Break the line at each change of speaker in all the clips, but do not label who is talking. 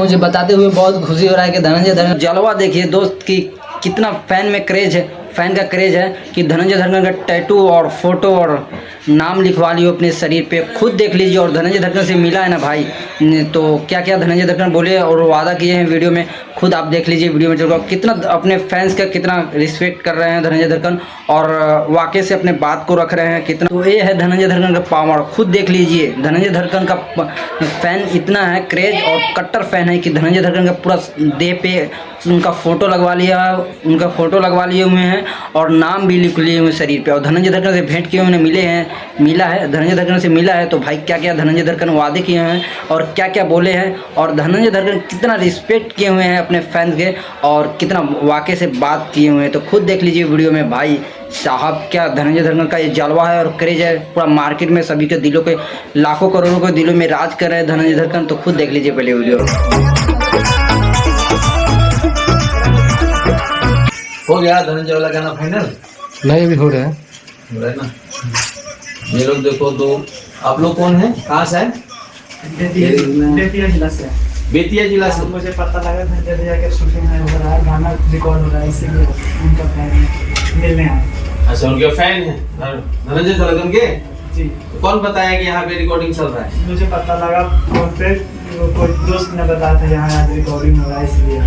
मुझे बताते हुए बहुत खुशी हो रहा है कि धनंजय धड़कन जलवा देखिए दोस्त की कितना फैन में क्रेज है, फैन का क्रेज है कि धनंजय धड़कन का टैटू और फोटो और नाम लिखवा लियो अपने शरीर पे। खुद देख लीजिए। और धनंजय धड़कन से मिला है ना भाई, तो क्या क्या धनंजय धड़कन बोले और वादा किए हैं वीडियो में, खुद आप देख लीजिए वीडियो में चलकर कितना अपने फैंस का कितना रिस्पेक्ट कर रहे हैं धनंजय धड़कन और वाकई से अपने बात को रख रहे हैं कितना। तो ये है धनंजय धड़कन का पावर, खुद देख लीजिए। धनंजय धड़कन का फैन इतना है क्रेज और कट्टर फैन है कि धनंजय धड़कन का पूरा देह पे उनका फोटो लगवा लिए हुए हैं और नाम भी लिख लिए हुए शरीर पे। और धनंजय धड़कन से भेंट किए उन्हें मिला है धनंजय धड़कन से मिला है। तो भाई क्या क्या धनंजय धड़कन वादे किए हैं और क्या क्या बोले हैं और धनंजय धड़कन कितना रिस्पेक्ट किए हुए हैं अपने फैंस के और कितना वाकई से बात किए हुए हैं। तो खुद देख लीजिए वीडियो में भाई साहब, क्या धनंजय धड़कन का ये जलवा है और क्रेज है। पूरा मार्केट में सभी के दिलों के लाखों करोड़ों के दिलों में राज कर रहे हैं धनंजय धड़कन। तो खुद देख लीजिए पहले वीडियो।
हो गया धनंजय वाला गाना फाइनल?
नहीं, अभी हो रहा है
ना। ये लोग देखो, तो आप लोग कौन है, कहाँ से है?
बेतिया जिला से।
बेतिया जिला से।
मुझे पता लगा धनंजय भैया के शूटिंग हो रहा है, गाना रिकॉर्ड हो रहा है, इसीलिए उनका फैन मिलने आए।
अच्छा, उनके फैन है धनंजय धड़कन के
जी।
तो कौन बताया कि यहाँ पे रिकॉर्डिंग चल रहा है?
मुझे पता लगा फोन पे, कोई दोस्त ने बताया था यहाँ आज रिकॉर्डिंग हो रहा है, इसलिए।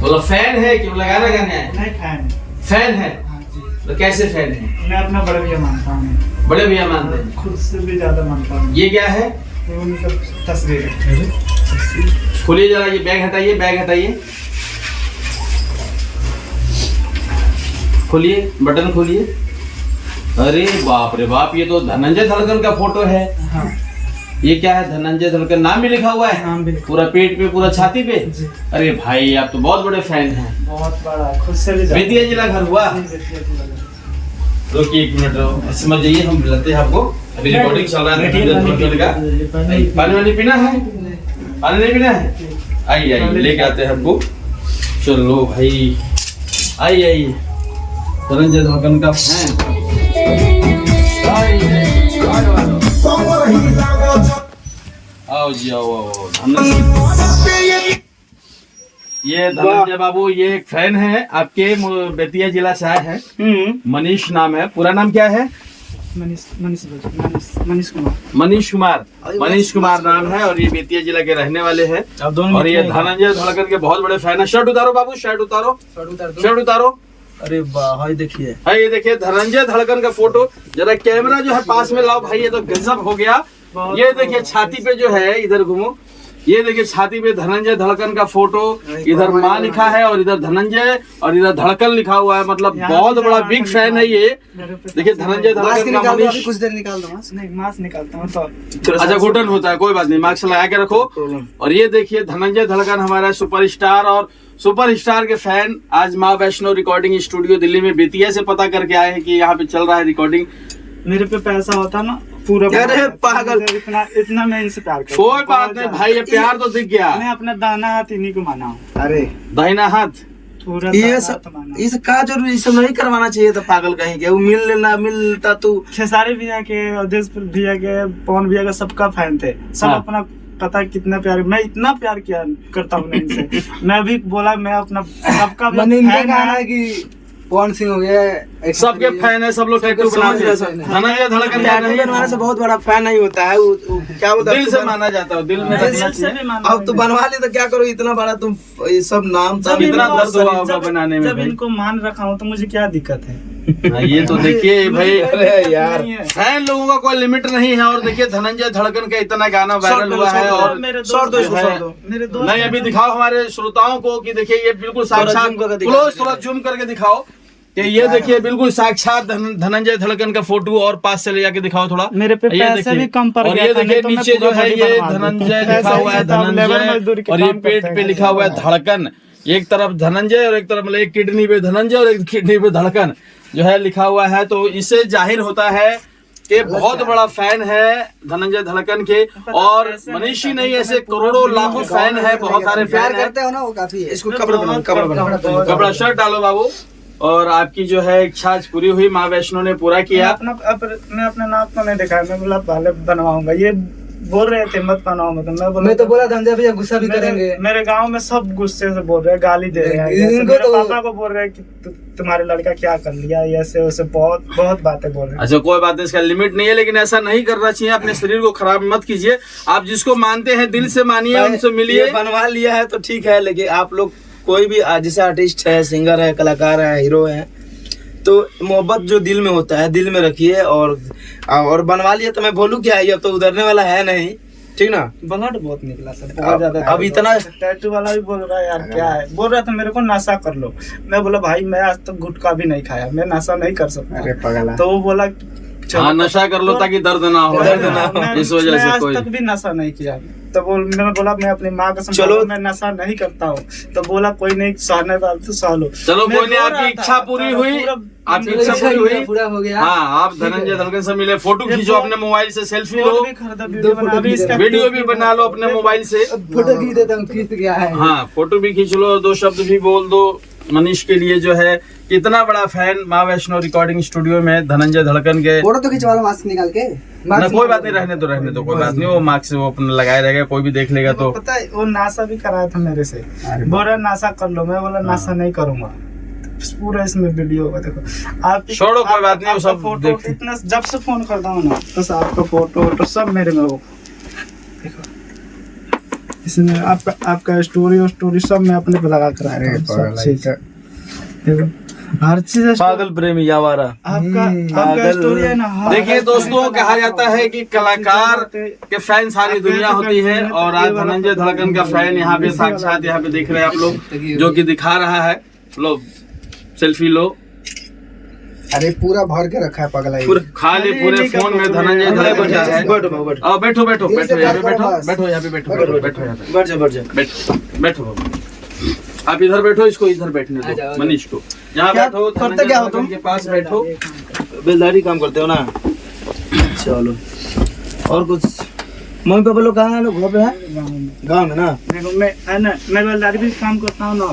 बोला फैन है कि बोला गाना गाने आए?
नहीं, फैन।
फैन है?
हाँ जी।
तो कैसे फैन है?
मैं अपना बड़े भैया मानता हूँ।
बड़े भैया मानते हैं?
खुद से भी ज्यादा मानता हूँ।
ये क्या है?
ये उनका तस्वीर है।
खोलिए जरा, ये बैग हटाइए, बैग हटाइए, खोलिए, बटन खोलिए। अरे बाप रे बाप, ये तो धनंजय धड़कन का फोटो है।
हाँ।
ये क्या है? धनंजय धड़कन नाम भी लिखा हुआ है?
नाम भी।
पूरा पेट पे, पूरा छाती पे?
जी।
अरे भाई, आप तो बहुत बड़े फैन हैं।
बहुत बड़ा, खुद से भी ज्यादा।
बेतिया जिला घर हुआ?
बेतिया जिला।
रुकिए एक मिनट, रहो, समझ जाइए, हम बुलाते हैं आपको। अभी रिकॉर्डिंग चल रहा है धनंजय धड़कन का। पानी वानी पीना है? पानी नहीं पीना है? आइए आइए, लेके आते हैं आपको। चलो भाई, आइए आइए, धनंजय धड़कन का फैन। आओ जी, आओ। ये धनंजय बाबू, ये एक फैन है आपके, बेतिया जिला से आए हैं। मनीष नाम है, पूरा नाम क्या है? मनीष कुमार नाम है और ये बेतिया जिला के रहने वाले हैं। और ये धनंजय धड़कन के बहुत बड़े फैन है। शर्ट उतारो बाबू, शर्ट उतारो, शर्ट उतारो।
अरे वाह, देखिए,
ये देखिए धनंजय धड़कन का फोटो। जरा कैमरा जो है पास में लाओ भाई, ये तो गजब हो गया। ये देखिए छाती पे जो है, इधर घूमो, ये देखिए छाती पे धनंजय धड़कन का फोटो, इधर माँ लिखा है और इधर धनंजय और इधर धड़कन लिखा हुआ है। मतलब बहुत बड़ा बिग फैन है ये। देखिए धनंजय धड़कन का मनीष।
कुछ देर निकाल दो। नहीं, मास्क निकालता हूँ तो।
अच्छा, घुटन होता है, कोई बात नहीं, मास्क लगा के रखो। और ये देखिए धनंजय धड़कन हमारा सुपरस्टार और सुपरस्टार के फैन आज माँ वैष्णो रिकॉर्डिंग स्टूडियो दिल्ली में बेतिया से पता करके आए हैं कि यहाँ पे चल रहा है रिकॉर्डिंग।
मेरे पे पैसा होता ना पूरा।
अरे पागल,
इतना मैं इनसे प्यार करता हूं।
कोई बात नहीं भाई, ये प्यार तो दिख गया।
मैं अपना दाना हाथ इन्हीं को माना हूँ।
अरे
दाहिना हाथ,
पूरा
ये सब इस का जरूर ये सब नहीं करवाना चाहिए था। पागल कहीं के, वो मिलता तू।
खेसारी भैया के, अवधेश भैया के, पवन भैया के सबका फैन थे सब।
हाँ।
अपना पता कितना प्यार, मैं इतना प्यार किया करता हूँ इनसे। मैं भी बोला मैं अपना सबका फैन है
कि पवन सिंह हो गया,
सबके फैन है, सब लोग टैटू बनाते हैं। धनंजय धड़कन
टैटू बनवाने से बहुत बड़ा फैन नहीं होता है। वो क्या होता है,
दिल से माना जाता है, दिल में रखना चाहिए।
अब तो बनवा ले तो क्या करो, इतना बड़ा तुम ये सब नाम
जब इतना दर्द हुआ होगा बनाने में
जब
भाई।
इनको मान रखा हूँ तो मुझे क्या दिक्कत है?
ये तो देखिए भाई,
अरे यार,
फैन लोगों का कोई लिमिट नहीं है। और देखिए धनंजय धड़कन का इतना गाना वायरल हुआ है। और
मेरे
छोड़ दो इसको, छोड़ दो।
मेरे दोस्त
नहीं, अभी दिखाओ हमारे श्रोताओं को कि देखिए ये बिल्कुल साक्षात, क्लोज थोड़ा जूम करके दिखाओ कि ये देखिए बिल्कुल साक्षात धनंजय धड़कन का फोटो। और पास से ले जाके दिखाओ थोड़ा।
मेरे पे पैसे भी कम पड़
और
गया
ये
था,
देखिए
नहीं तो मैं
नीचे जो
पूरा
है
बॉडी
ये
बनवा दूं।
धनंजय लिखा हुआ है, धनंजय, और ये पेट पे लिखा हुआ है धड़कन। एक तरफ धनंजय और एक तरफ मतलब एक किडनी पे धनंजय और एक किडनी पे धड़कन जो है लिखा हुआ है। तो इससे जाहिर होता है कि बहुत बड़ा फैन है धनंजय धड़कन के। और मनीष ही नहीं, ऐसे करोड़ों लाखों फैन है, बहुत सारे फैन है।
हो ना, वो काफी है। इसको कपड़ा
कपड़ा शर्ट डालो बाबू। और आपकी जो है इच्छा आज पूरी हुई, माँ वैष्णो ने पूरा किया।
मैं अपने नाक को नहीं दिखाया, मैं बोला पहले बनवाऊंगा। ये बोल रहे थे मत बनाओ मत,
मैं तो बोला धनंजय भैया गुस्सा भी करेंगे।
मेरे गांव में सब गुस्से से बोल रहे हैं, गाली दे रहे हैं,
इनको
मेरे
तो-
पापा को बोल रहे हैं कि तुम्हारे लड़का क्या कर लिया, ऐसे वैसे बहुत बहुत बातें बोल रहे हैं।
अच्छा कोई बात नहीं, इसका लिमिट नहीं है, लेकिन ऐसा नहीं करना चाहिए। अपने शरीर को खराब मत कीजिए। आप जिसको मानते हैं दिल से मानिए, उनसे मिलिए।
ये बनवा लिया है तो ठीक है, लेकिन आप लोग कोई भी जैसे आर्टिस्ट है, सिंगर है, कलाकार है, हीरो है, तो मोहब्बत जो दिल में होता है दिल में रखिए। और बनवा लिया तो मैं बोलूँ क्या, ये तो उधरने वाला है नहीं, ठीक ना।
ब्लड बहुत निकला सर, बहुत ज्यादा।
अब इतना
टैटू वाला भी बोल रहा है यार क्या है, बोल रहा था मेरे को नशा कर लो। मैं बोला भाई मैं आज तक गुटखा भी नहीं खाया, मैं नशा नहीं कर सकता। तो वो बोला
हाँ नशा कर लो ताकि दर्द ना हो, इस वजह से
आज
कोई
तक भी नशा नहीं किया। तो मैंने बोला मैं अपनी माँ को
चलो
मैं नशा नहीं करता हूँ। तो बोला कोई नहीं, सहने वाले तो सह लो।
चलो
मैं
कोई नहीं,
रो
आपकी
रहा
इच्छा
था,
पूरी
तो
हुई,
पूरा
आपकी इच्छा पूरी हुई,
पूरा हो गया।
हाँ आप धनंजय धड़कन से मिले, फोटो खींचो अपने मोबाइल से, सेल्फी लो,
बोर्ड भी खरीदा, वीडियो बना, अभी इसका
वीडियो भी बना लो अपने मोबाइल से।
फोटो खींच देता हूँ, खींच गया है।
हाँ फोटो भी खींच लो, 2 शब्द भी बोल दो मनीष के लिए, जो है कितना बड़ा फैन माँ वैष्णो रिकॉर्डिंग स्टूडियो में धनंजय धड़कन के।
फोटो तो खिंचवा लो मास्क निकाल के।
ना कोई बात नहीं, रहने दो कोई बात नहीं, वो मार्क्स वो अपना लगाए रहेगा, कोई भी देख लेगा तो।
पता है वो नासा भी कराया था मेरे से, बोला नासा कर लो। मैं बोला नासा नहीं करूंगा। पूरा इसमें वीडियो होगा, देखो आप
छोड़ो कोई बात नहीं, वो सब
फोटो
देखते।
इतना जब से फोन करता हूँ ना, बस आपका फोटो सब मेरे में हो। देखो इसमें आपका स्टोरी सब मैं अपने पे लगा कर आया हूँ, सब चीज। देखो हर चीज
पागल प्रेमी यावारा
आपका स्टोरी है ना।
देखिए दोस्तों, कहा जाता है कि कलाकार के फैन सारी दुनिया होती है, और आज धनंजय धड़कन का फैन यहाँ पे साक्षात यहाँ पे देख रहे हैं आप लोग, जो कि दिखा रहा है। लो सेल्फी लो।
अरे पूरा भर के रखा है पगला,
खाली पूरे फोन में धनंजय धड़कन है। आओ बैठो बैठो बैठो, यहाँ पे बैठो, बैठो यहाँ पे बैठो, बैठो यहाँ पे बैठो। आप इधर बैठो, इसको इधर बैठने दो, मनीष को यहाँ बैठो,
करते क्या हो तुम?
के पास बैठो।
बेलदारी काम करते हो ना। चलो और कुछ। मम्मी पापा लोग कहाँ हैं? लोग घर पे हैं, गाँव में ना।
देखो मैं बेलदारी भी काम करता हूँ ना,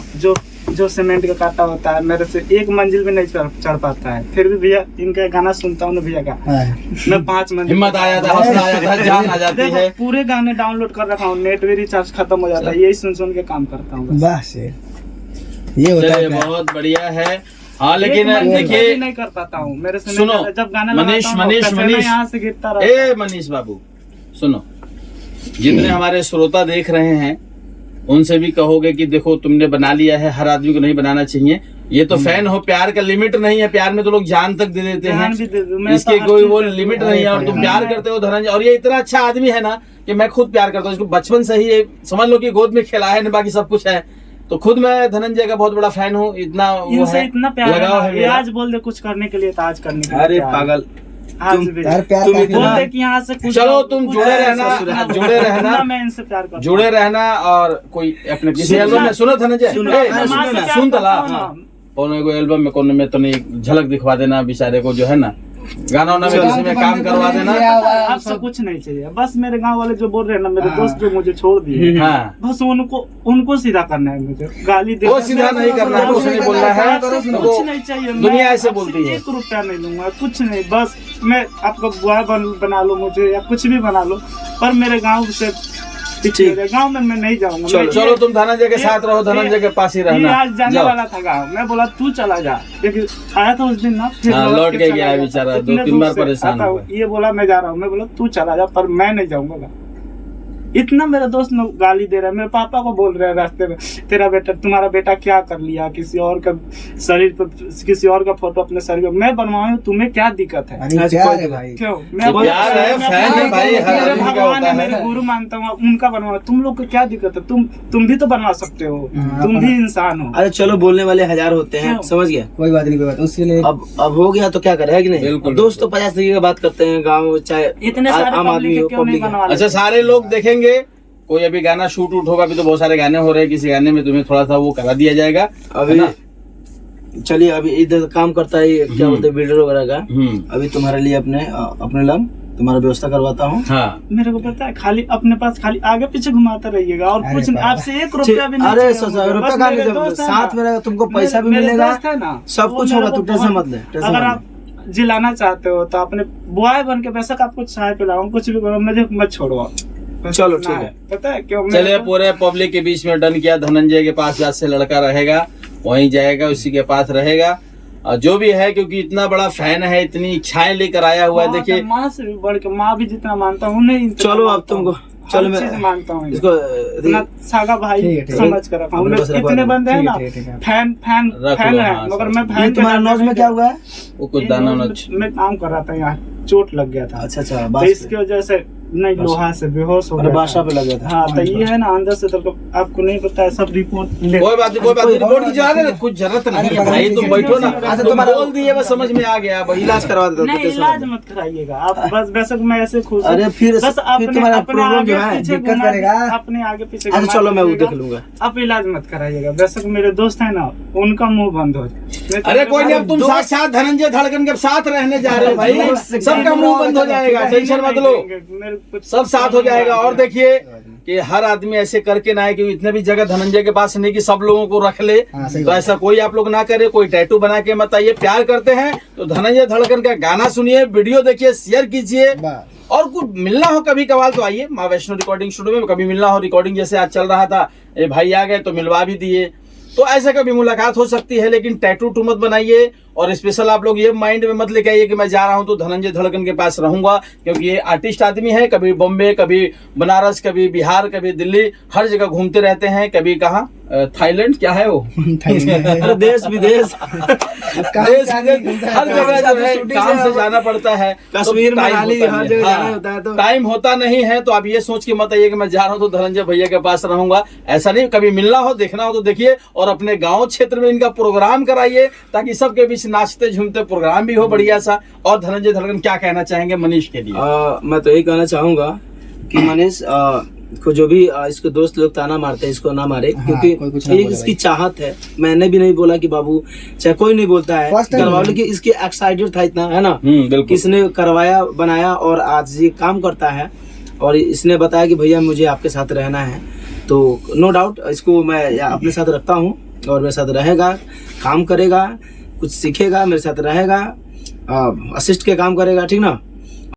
जो सीमेंट का काटा होता है, मेरे से 1 मंजिल भी नहीं चढ़ पाता है, फिर भी भैया इनका गाना सुनता हूँ ना भैया का, मैं 5 मंजिल।
हिम्मत आ जाता है, हौसला आ जाता है, जान आ जाती है।
पूरे गाने डाउनलोड कर रखा हूँ, नेट भी रिचार्ज खत्म हो जाता है, यही सुन के काम करता हूँ।
बस ये होता है।
बहुत बढ़िया है। हाँ लेकिन
एक मंजिल
देखिए
भी नहीं कर पाता हूँ, मेरे से
सुनो,
नहीं, जब गाना
मनीष
लगाता हूँ, पैसे में यहाँ से गिरता रहता है।
ए मनीष बाबू सुनो, जितने हमारे श्रोता देख रहे हैं उनसे भी कहोगे कि देखो तुमने बना लिया है, हर आदमी को नहीं बनाना चाहिए। ये तो फैन हो, प्यार का लिमिट नहीं है, प्यार में तो लोग जान तक दे देते हैं, इसके कोई वो लिमिट नहीं है। और तुम प्यार करते हो धनंजय, और ये इतना अच्छा आदमी है ना कि मैं खुद प्यार करता हूँ इसको, बचपन से ही ये समझ लो कि गोद में खिला है ना, बाकी सब कुछ है। तो खुद मैं धनंजय का बहुत बड़ा फैन हूँ, इतना वो है,
इतना प्यार
लगाव है
है। आज बोल दे कुछ करने के लिए तो आज करने के लिए।
अरे पागल,
आज भी
तुम
बोलते कि यहाँ से कुछ
चलो तुम जुड़े रहना, जुड़े रहना,
मैं इनसे प्यार करता हूँ।
जुड़े रहना। और कोई अपने किसी एल्बम में सुनो धनंजय, सुन तला कौन को एल्बम में कौन में तो नहीं, झलक दिखवा देना बेचारे को, जो है ना गाना में किसी में काम करवा देना।
आपसे कुछ नहीं चाहिए, बस मेरे गांव वाले जो बोल रहे हैं ना, मेरे दोस्त जो मुझे छोड़ दिए,
हाँ
बस उनको सीधा करना है। मुझे गाली दे
वो सीधा नहीं करना है, कुछ नहीं बोलना है,
कुछ नहीं चाहिए।
दुनिया ऐसे बोलती है।
1 रुपया नहीं लूंगा, कुछ नहीं, बस मैं आपका बुआ बना लो मुझे, या कुछ भी बना लो, पर मेरे गाँव से पीछे, गाँव में मैं नहीं जाऊंगा।
चलो तुम धनंजय के साथ रहो, धनंजय के पास ही रहना।
आज जाने वाला था गाँव, मैं बोला तू चला जा, लेकिन आया था उस दिन ना, फिर
लौट के गया बेचारा, 2-3 बार परेशान हुआ।
ये बोला मैं जा रहा हूँ, मैं बोला तू चला जा, पर मैं नहीं जाऊंगा। इतना मेरा दोस्त लोग गाली दे रहा है, मेरे पापा को बोल रहे हैं रास्ते में, तुम्हारा बेटा क्या कर लिया, किसी और का शरीर पर, किसी और का फोटो अपने शरीर पर मैं बनवाऊं, तुम्हें क्या दिक्कत है? क्यों? मैं भगवान है, मेरे गुरु मानता हूँ, उनका बनवा, तुम लोग को क्या दिक्कत है? तुम भी तो बनवा सकते हो, तुम भी इंसान हो।
अरे चलो, बोलने वाले 1000 होते हैं, समझ गया, कोई बात नहीं, कोई बात उसके लिए अब हो गया तो क्या करे, है कि नहीं? दोस्त तो 50 तरीके की बात करते हैं, गाँव चाहे
इतने सारे
आम आदमी हो,
क्यों नहीं बनवा?
अच्छा सारे लोग देखेंगे, कोई अभी गाना शूट होगा, अभी तो बहुत सारे गाने हो रहे हैं, किसी गाने में तुम्हें थोड़ा सा वो करा दिया जाएगा
अभी। चलिए अभी इधर काम करता है, क्या बोलते हैं, बिल्डर वगैरह का। अभी तुम्हारे लिए अपने लम तुम्हारा व्यवस्था करवाता हूँ। हाँ।
मेरे को पता है, खाली अपने पास खाली आगे पीछे घुमाते रहिएगा, और कुछ नहीं, आपसे 1 रुपया भी नहीं।
अरे रुपया का साथ में तुमको पैसा भी मिलेगा, सब कुछ होगा, तू टेंशन मत ले।
अगर आप जिलाना चाहते हो तो अपने बॉय बन के बेशक आपको चाय पिलाऊं, कुछ भी करो, मुझे मत छोड़ो।
चलो ठीक है।
पता है क्यों?
चलिए पूरे पब्लिक के बीच में डन किया, धनंजय के पास जहाँ से लड़का रहेगा वहीं जाएगा, उसी के पास रहेगा। और जो भी है, क्योंकि इतना बड़ा फैन है, इतनी इच्छाएं लेकर आया हुआ है। देखिए
माँ से भी बढ़ के, माँ भी जितना मानता हूँ उन्हें
चलो अब तुमको, चलो मैं
मानता हूँ
इसको
अपना सागा भाई समझ कर रखा हूँ। इतने बंदे हैं ना फैन फैन फैन है, मगर मैं फैन।
तुम्हारा नोज में क्या हुआ है?
वो कुछ दाना
मैं काम कर रहा था, यहाँ चोट लग गया था।
अच्छा,
तो इसकी वजह से नहीं, लोहा से बेहोश हो गया,
बादशाह पे लग गया था।
हाँ, तो ये है ना अंदर से, तो आपको नहीं पता है, सब रिपोर्ट
कोई बात नहीं, कोई बात नहीं, रिपोर्ट की जरूरत है, कुछ जरूरत नहीं है भाई, तुम बैठो ना। अच्छा तुम्हारा बोल दिए, बस समझ में आ गया, अब इलाज करवा देता हूं।
नहीं, इलाज मत कराइएगा आप, बस बेशक मैं ऐसे खुश हूं।
अरे फिर
बस
तुम्हारा प्रॉब्लम जो है दिक्कत करेगा,
अपने आगे पीछे।
अच्छा चलो मैं वो देख लूंगा,
आप इलाज मत कराइएगा, बेशक मेरे दोस्त है ना, उनका मुंह बंद हो जाए।
अरे कोई नहीं, अब तुम साथ धनंजय धड़कन के साथ रहने जा रहे हो भाई, सबका मुंह बंद हो जाएगा, टेंशन मत लो, सब साथ हो जाएगा। और देखिए कि हर आदमी ऐसे करके ना है कि इतने भी जगह धनंजय के पास नहीं कि सब लोगों को रख ले, तो ऐसा कोई आप लोग ना करे, कोई टैटू बना के मत आइए। प्यार करते हैं तो धनंजय धड़कन का गाना सुनिए, वीडियो देखिए, शेयर कीजिए, और कुछ मिलना हो कभी कभार तो आइए माँ वैष्णो रिकॉर्डिंग स्टूडियो में, कभी मिलना हो रिकॉर्डिंग जैसे आज चल रहा था, ये भाई आ गए तो मिलवा भी दिए, तो ऐसे कभी मुलाकात हो सकती है। लेकिन टैटू टू मत बनाइए, और स्पेशल आप लोग ये माइंड में मत लेके आइए कि मैं जा रहा हूं तो धनंजय धड़कन के पास रहूंगा, क्योंकि ये आर्टिस्ट आदमी है, कभी बॉम्बे, कभी बनारस, कभी बिहार, कभी दिल्ली, हर जगह घूमते रहते हैं। कभी कहाँ थाईलैंड, क्या है वो
देश विदेश
हर जगह जो है काम से जाना पड़ता है,
कश्मीर मनाली हर जगह जाना होता है, तो
टाइम होता नहीं है। तो आप ये सोच के मत आइए कि मैं जा रहा हूँ तो धनंजय भैया के पास रहूंगा, ऐसा नहीं। कभी मिलना हो, देखना हो तो देखिए, और अपने गाँव क्षेत्र में इनका प्रोग्राम कराइए, ताकि सबके बीच नाचते झूमते प्रोग्राम भी हो बढ़िया सा। और धनंजय धड़कन क्या कहना चाहेंगे मनीष के लिए?
मैं तो यही कहना चाहूंगा कि मनीष को जो भी इसके दोस्त लोग ताना मारते हैं, इसको ना मारे, क्योंकि ये इसकी चाहत है। मैंने भी नहीं बोला कि बाबू, चाहे कोई नहीं बोलता है करवा, लेकिन इसकी एक्साइटेड था इतना, है ना, इसने करवाया बनाया और आज ये काम करता है, और इसने बताया कि भैया मुझे आपके साथ रहना है, तो नो डाउट इसको मैं अपने साथ रखता हूँ, और मेरे साथ रहेगा, काम करेगा, कुछ सीखेगा, मेरे साथ रहेगा, असिस्ट के काम करेगा, ठीक ना।